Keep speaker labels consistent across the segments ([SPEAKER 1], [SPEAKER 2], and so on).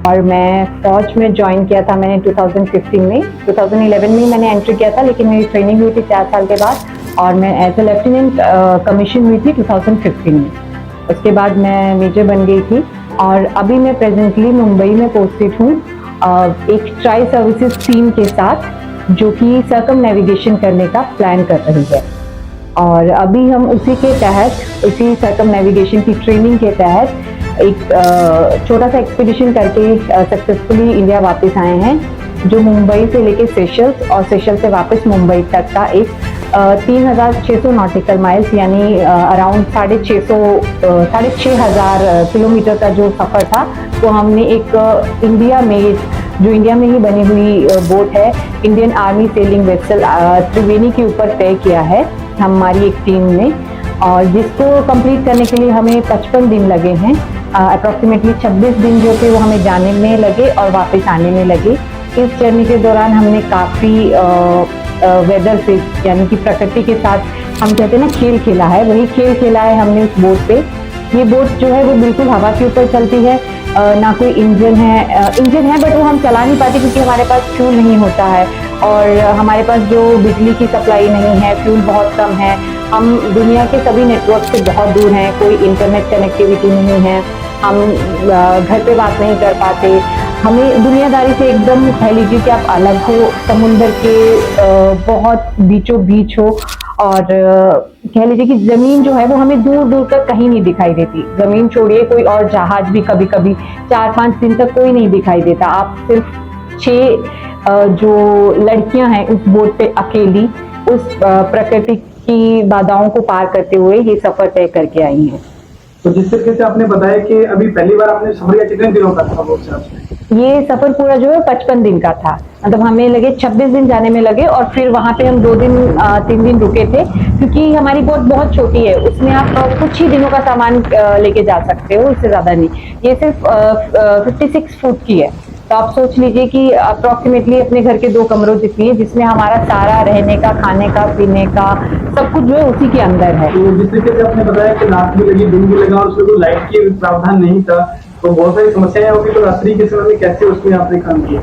[SPEAKER 1] और मैं फौज में ज्वाइन किया था मैंने 2015 में। 2011 में मैंने एंट्री किया था, लेकिन मेरी ट्रेनिंग हुई थी 4 साल के बाद और मैं एज ए लेफ्टिनेंट कमीशन हुई थी 2015 में। उसके बाद मैं मेजर बन गई थी और अभी मैं प्रेजेंटली मुंबई में पोस्टेड हूँ एक ट्राई सर्विसेज टीम के साथ, जो कि सर्कम नेविगेशन करने का प्लान कर रही है। और अभी हम उसी के तहत, उसी सर्कम नेविगेशन की ट्रेनिंग के तहत एक छोटा सा एक्सपीडिशन करके सक्सेसफुली इंडिया वापस आए हैं, जो मुंबई से लेके सेशल्स और सेशल्स से वापस मुंबई तक का एक 3600 नॉटिकल माइल्स यानी अराउंड 6,500 किलोमीटर का जो सफ़र था, वो हमने एक इंडिया में, जो इंडिया में ही बनी हुई बोट है, इंडियन आर्मी सेलिंग वेसल त्रिवेणी के ऊपर तय किया है हमारी एक टीम ने, और जिसको कंप्लीट करने के लिए हमें 55 दिन लगे हैं। अप्रॉक्सीमेटली 26 दिन जो थे वो हमें जाने में लगे और वापस आने में लगे। इस जर्नी के दौरान हमने काफ़ी वेदर से, यानी कि प्रकृति के साथ, हम कहते हैं ना खेल खेला है, वही खेल खेला है हमने उस बोट पे। ये बोट जो है वो बिल्कुल हवा के ऊपर चलती है, ना कोई इंजन है बट वो हम चला नहीं पाते क्योंकि हमारे पास फ्यूल नहीं होता है और हमारे पास जो बिजली की सप्लाई नहीं है, फ्यूल बहुत कम है, हम दुनिया के सभी नेटवर्क से बहुत दूर हैं, कोई इंटरनेट कनेक्टिविटी नहीं है, हम घर पे बात नहीं कर पाते, हमें दुनियादारी से एकदम, कह लीजिए कि आप अलग हो, समुंदर के बहुत बीचों बीच हो और कह लीजिए कि जमीन जो है वो हमें दूर दूर तक कहीं नहीं दिखाई देती। जमीन छोड़िए, कोई और जहाज भी कभी कभी 4-5 दिन तक कोई नहीं दिखाई देता। आप सिर्फ 6 जो लड़कियां हैं उस बोट पे अकेली उस प्रकृति की बाधाओं को पार करते हुए ये सफर तय करके आई हैं।
[SPEAKER 2] तो जिस तरीके से आपने बताया कि अभी पहली बार आपने सफर किया, कितने दिनों का था वो?
[SPEAKER 1] ये सफर पूरा जो है 55 दिन का था, मतलब हमें लगे 26 दिन जाने में लगे और फिर वहां पे हम 3 दिन रुके थे, क्योंकि हमारी बोट बहुत छोटी है, उसमें आप कुछ ही दिनों का सामान लेके जा सकते हो, इससे ज्यादा नहीं। ये सिर्फ 56 फुट की है, तो आप सोच लीजिए कि अप्रोक्सीमेटली अपने घर के 2 कमरों जितनी है, जिसमें हमारा सारा रहने का, खाने का, पीने का सब कुछ जो है उसी के अंदर है।
[SPEAKER 2] तो जिस तरीके से आपने बताया कि रात भी लगी, दिन भी लगा और उसमें कोई लाइट की प्रावधान नहीं था, तो बहुत सारी समस्याएं होगी, तो रात्रि के समय में कैसे उसमें आपने काम किया?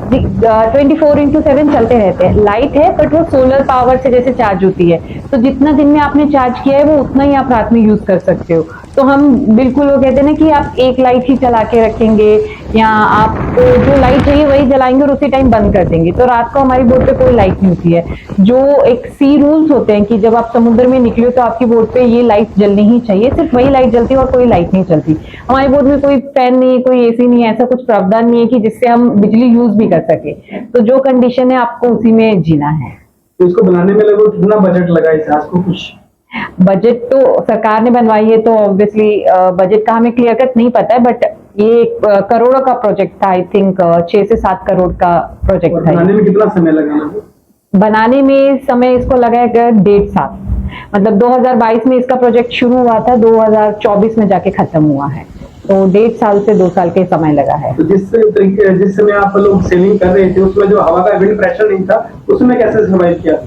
[SPEAKER 1] 24/7 चलते रहते हैं। लाइट है बट वो सोलर पावर से जैसे चार्ज होती है, तो जितना दिन में आपने चार्ज किया है वो उतना ही आप रात में यूज कर सकते हो। तो हम बिल्कुल, वो कहते हैं ना कि आप एक लाइट ही चला के रखेंगे या आपको जो लाइट चाहिए वही जलाएंगे और उसी टाइम बंद कर देंगे। तो रात को हमारी बोट पे कोई लाइट नहीं होती है। जो एक सी रूल्स होते हैं कि जब आप समुद्र में निकले तो आपकी बोट पे ये लाइट जलनी ही चाहिए, सिर्फ वही लाइट जलती है और कोई लाइट नहीं चलती। हमारी बोट में कोई फैन नहीं, कोई एसी नहीं है, ऐसा कुछ प्रावधान नहीं है कि जिससे हम बिजली यूज भी कर सके। तो जो कंडीशन है आपको उसी में जीना है।
[SPEAKER 2] तो इसको बनाने में लगभग कितना बजट लगा इस आपको? कुछ
[SPEAKER 1] बजट तो सरकार ने बनवाई है, तो ऑब्वियसली बजट का हमें क्लियर कट नहीं पता है, बट ये करोड़ों का प्रोजेक्ट था। आई थिंक 6 से 7 करोड़ का प्रोजेक्ट था।
[SPEAKER 2] बनाने में कितना समय लगा?
[SPEAKER 1] बनाने में समय इसको लगा 1.5 साल, मतलब 2022 में इसका प्रोजेक्ट शुरू हुआ था, 2024 में जाके खत्म हुआ है, तो 1.5 साल से 2 साल के समय लगा है।
[SPEAKER 2] तो जिस समय आप लोग सेलिंग कर रहे थे उसमें जो हवा का विंड प्रेशर नहीं था, उसमें कैसे सर्वाइव किया?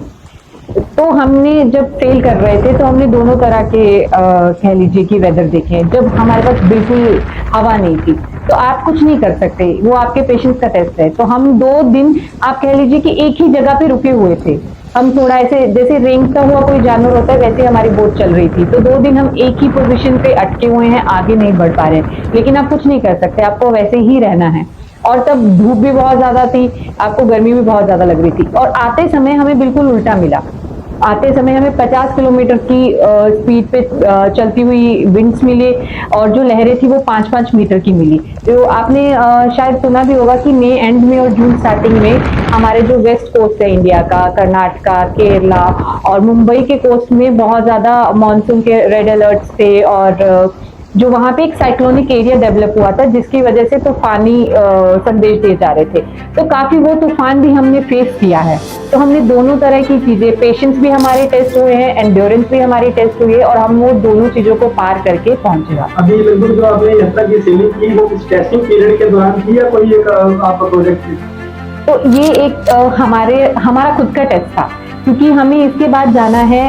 [SPEAKER 1] तो हमने जब सेल कर रहे थे तो हमने दोनों तरह के कह लीजिए कि वेदर देखे। जब हमारे पास बिल्कुल हवा नहीं थी तो आप कुछ नहीं कर सकते, वो आपके पेशेंस का टेस्ट है। तो हम 2 दिन आप कह लीजिए कि एक ही जगह पे रुके हुए थे। हम थोड़ा ऐसे जैसे रेंगता हुआ कोई जानवर होता है वैसे हमारी बोट चल रही थी, तो 2 दिन हम एक ही पोजीशन पे अटके हुए हैं, आगे नहीं बढ़ पा रहे हैं। लेकिन आप कुछ नहीं कर सकते, आपको वैसे ही रहना है। और तब धूप भी बहुत ज्यादा थी, आपको गर्मी भी बहुत ज्यादा लग रही थी। और आते समय हमें बिल्कुल उल्टा मिला। आते समय हमें 50 किलोमीटर की स्पीड पे चलती हुई विंड्स मिले और जो लहरें थी वो 5-5 मीटर की मिली। तो आपने शायद सुना भी होगा कि मई एंड में और जून स्टार्टिंग में हमारे जो वेस्ट कोस्ट है इंडिया का, कर्नाटका, केरला और मुंबई के कोस्ट में बहुत ज्यादा मानसून के रेड अलर्ट्स थे और जो वहां पे एक साइक्लोनिक एरिया डेवलप हुआ था, जिसकी वजह से तूफानी संदेश दिए जा रहे थे। तो काफी वो तूफान भी हमने फेस किया है। तो हमने दोनों तरह की चीजें, पेशेंस भी हमारे टेस्ट हुए हैं, एंड्योरेंस भी हमारी टेस्ट हुई है और हम वो दोनों चीजों को पार करके पहुंचे।
[SPEAKER 2] अभी लगभग जो आपने यात्रा की सेलिंग की वो इस टेस्टिंग पीरियड के दौरान की या कोई एक आपका प्रोजेक्ट थी?
[SPEAKER 1] तो ये एक हमारा खुद का टेस्ट था क्योंकि हमें इसके बाद जाना है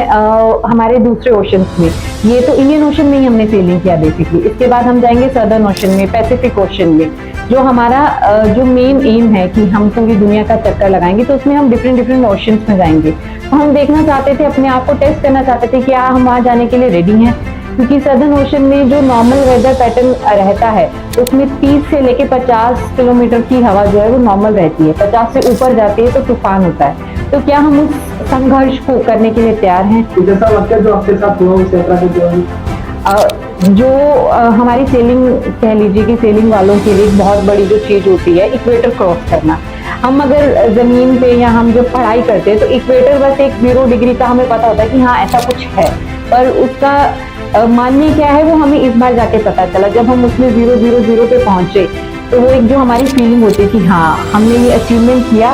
[SPEAKER 1] हमारे दूसरे ओशंस में। ये तो इंडियन ओशन में ही हमने सेलिंग किया बेसिकली, इसके बाद हम जाएंगे सदर्न ओशन में, पैसिफिक ओशन में। जो हमारा जो मेन एम है कि हम पूरी दुनिया का चक्कर लगाएंगे, तो उसमें हम डिफरेंट डिफरेंट ओशंस में जाएंगे। तो हम देखना चाहते थे, अपने आप को टेस्ट करना चाहते थे कि क्या हम वहाँ जाने के लिए रेडी हैं, क्योंकि सदर्न ओशन में जो नॉर्मल वेदर पैटर्न रहता है उसमें 30 से लेके 50 किलोमीटर की हवा जो है वो नॉर्मल रहती है, 50 से ऊपर जाती है तो तूफान होता है। तो क्या हम उस संघर्ष को करने के लिए तैयार हैं?
[SPEAKER 2] तो जैसा वाक्य जो आपके साथ हुआ उस यात्रा के दौरान
[SPEAKER 1] जो हमारी सेलिंग कह लीजिए कि सेलिंग वालों के लिए एक बहुत बड़ी जो चीज होती है इक्वेटर क्रॉस करना। हम अगर जमीन पे या हम जब पढ़ाई करते हैं तो इक्वेटर बस एक 0 डिग्री का हमें पता होता है कि हाँ ऐसा कुछ है, पर उसका मान्य क्या है वो हमें इस बार जाके पता चला। जब हम उसमें 000 पे पहुंचे तो वो एक जो हमारी फीलिंग होती है कि हाँ हमने ये अचीवमेंट किया,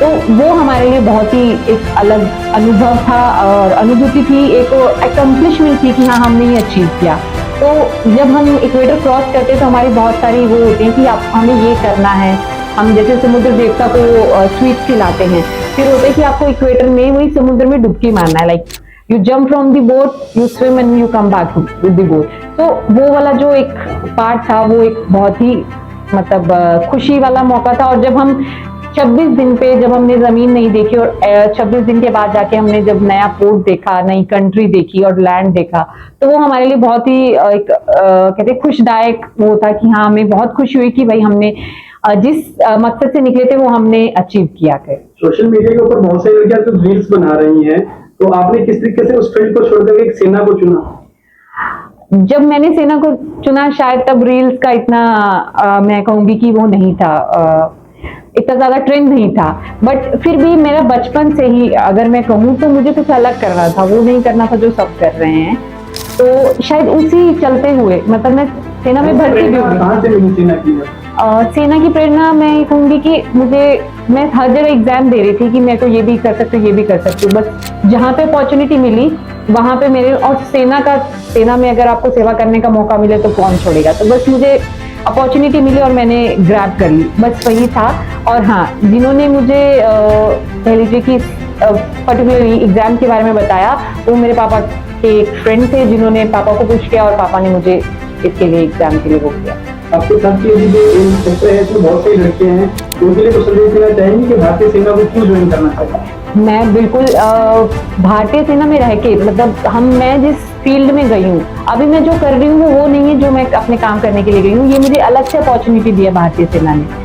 [SPEAKER 1] तो वो हमारे लिए बहुत ही एक अलग अनुभव था और अनुभूति थी, एक अकम्पलिशमेंट थी कि हाँ हमने ये अचीव किया। तो जब हम इक्वेटर क्रॉस करते तो हमारी बहुत सारी वो होती हैं कि आप हमें ये करना है। हम जैसे समुद्र देवता को स्वीट खिलाते हैं, फिर होता है कि आपको इक्वेटर में वही समुद्र में डुबकी मारना है, like you jump from the boat, you swim and you come back with the boat. तो वो वाला जो एक पार्ट था वो एक बहुत ही मतलब खुशी वाला मौका था। और जब हम 26 दिन पे जब हमने जमीन नहीं देखी और 26 दिन के बाद जाके हमने जब नया पोर्ट देखा, नई कंट्री देखी और लैंड देखा, तो वो हमारे लिए बहुत ही एक कहते खुशदायक वो था कि हाँ हमें बहुत खुशी हुई कि भाई हमने जिस मकसद से निकले थे वो हमने अचीव किया कर।
[SPEAKER 2] सोशल मीडिया के ऊपर बहुत सारी लड़कियां तो रील्स बना रही हैं, तो आपने किस तरीके से उस फील्ड को छोड़कर एक सेना को चुना?
[SPEAKER 1] जब मैंने सेना को चुना शायद तब रील्स का इतना मैं कहूंगी कि वो नहीं था, इतना ज्यादा ट्रेंड नहीं था, बट फिर भी मेरा बचपन से ही अगर मैं कहूँ तो मुझे कुछ अलग करना था, वो नहीं करना था जो सब कर रहे हैं। तो शायद उसी चलते हुए मतलब मैं सेना में भर्ती भी हुई।
[SPEAKER 2] कहाँ से मिली सेना की?
[SPEAKER 1] सेना की प्रेरणा मैं कहूंगी कि मैं हर जगह एग्जाम दे रही थी कि मैं तो ये भी कर सकती हूँ, ये भी कर सकती हूँ, बस जहाँ पे अपॉर्चुनिटी मिली वहां पे मेरे, और सेना में अगर आपको सेवा करने का मौका मिले तो कौन छोड़ेगा, तो बस मुझे अपॉर्चुनिटी मिली और मैंने ग्रैब कर ली, बस वही था। और हाँ, जिन्होंने मुझे कह लीजिए कि पर्टिकुलरली एग्जाम के बारे में बताया वो मेरे पापा के एक फ्रेंड थे, जिन्होंने पापा को पुश किया और पापा ने मुझे इसके लिए एग्जाम के लिए वो किया।
[SPEAKER 2] आपके साथ की जो सेक्टर है इसमें बहुत सारी लड़कियां हैं, तो उनके लिए कुछ संदेश देना चाहेंगे कि भारतीय सेना को क्यों ज्वाइन करना चाहिए?
[SPEAKER 1] मैं बिल्कुल भारतीय सेना में रह के मतलब मैं जिस फील्ड में गई हूँ, अभी मैं जो कर रही हूँ वो नहीं है जो मैं अपने काम करने के लिए गई हूँ, ये मुझे अलग से अपॉर्चुनिटी दी है भारतीय सेना ने।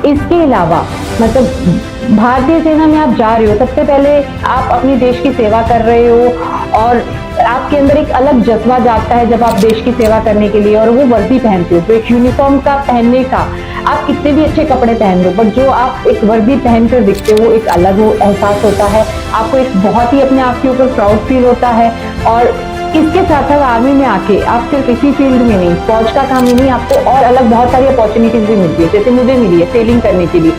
[SPEAKER 1] इसके अलावा मतलब भारतीय सेना में आप जा रहे हो, सबसे पहले आप अपने देश की सेवा कर रहे हो और आपके अंदर एक अलग जज्बा जागता है जब आप देश की सेवा करने के लिए और वो वर्दी पहनते हो। तो एक यूनिफॉर्म का पहनने का, आप कितने भी अच्छे कपड़े पहन लो बट जो आप एक वर्दी पहनकर दिखते हो वो एक अलग एहसास होता है, आपको एक बहुत ही अपने आप के ऊपर प्राउड फील होता है। और इसके साथ साथ आर्मी में आके आप सिर्फ इसी फील्ड में नहीं, फौज का काम ही नहीं, आपको और अलग बहुत सारी अपॉर्चुनिटीज भी मिलती है, जैसे मुझे मिली है सेलिंग करने के लिए,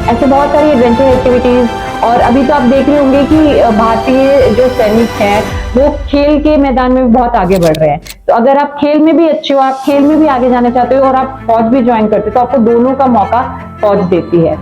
[SPEAKER 1] ऐसे बहुत सारी एडवेंचर एक्टिविटीज। और अभी तो आप देख रहे होंगे कि भारतीय जो सैनिक हैं वो खेल के मैदान में भी बहुत आगे बढ़ रहे हैं। तो अगर आप खेल में भी अच्छे हो, आप खेल में भी आगे जाना चाहते हो और आप फौज भी ज्वाइन करते हो तो आपको दोनों का मौका फौज देती है।